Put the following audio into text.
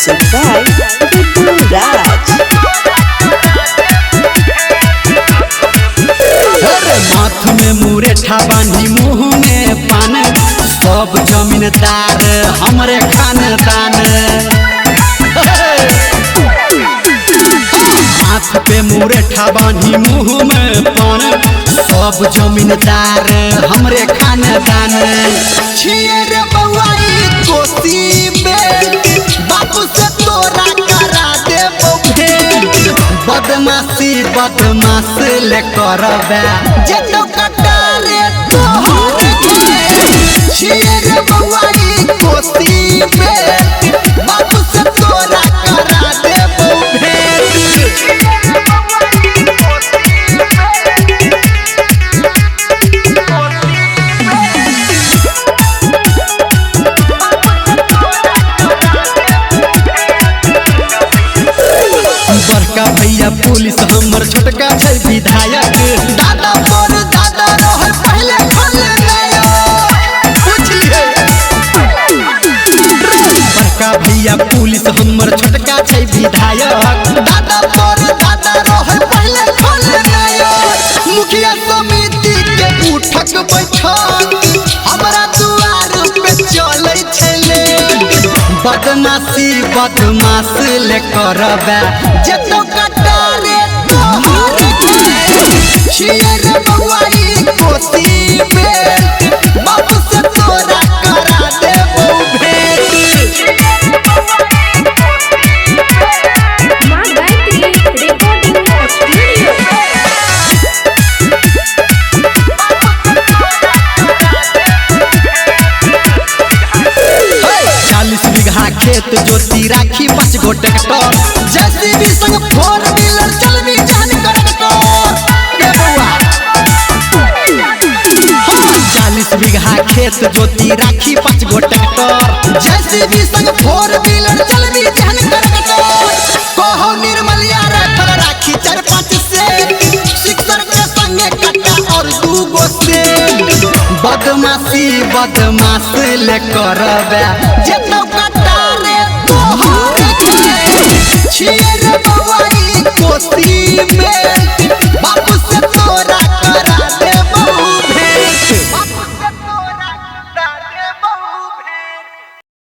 Music by Vipul Raj. माथ में मुरेठा बांधी मुँह में पान सब जमीनदार हमरे खानदान। माथ पे मुरेठा बांधी मुँह में पान सब जमीनदार हमरे खानदान। छियर बउआई कोसी में बापू से तोरा करा देबो भेंट। बदमाशी बदमाश ले करबे जे तो कटारे तोहर के। छियर बउआई कोसी में बापू से तोरा करा देबो भेंट। बड़का भैया पुलिस हमर छोटका छै विधायक। दादा मोर दादा रहे पहले खलनायक पूछलिए। बड़का भैया पुलिस हमर छोटका छै विधायक। दादा मोर दादा रहे पहले खलनायक। मुखिया समिति के उठक बैठक हमरा दुआर पे चलै छले। बदमाशी बदमाश ले करबे जे तो कटारे तोहर के। छियर बउआई कोसी में बापू से तोरा करा देबो भेंट। माँ गायत्री रिकॉर्डिंग स्टूडियो। 40 बीघा खेत जोती राखी 5 गो ट्रैक्टर। जेसीबी संग 4 व्हीलर चलबी जान करकर रे बउआ। 40 बीघा खेत जोती राखी 5 गो ट्रैक्टर। जेसीबी संग 4 व्हीलर चलबी जान करकर। कहो निर्मलिया रे राखी 4-5 से शिक्षक के संगे कट्टा और 2 गो से। बदमाशी बदमाश ले करबे जे तो कटारे तोहर के। छियर बउआई कोसी में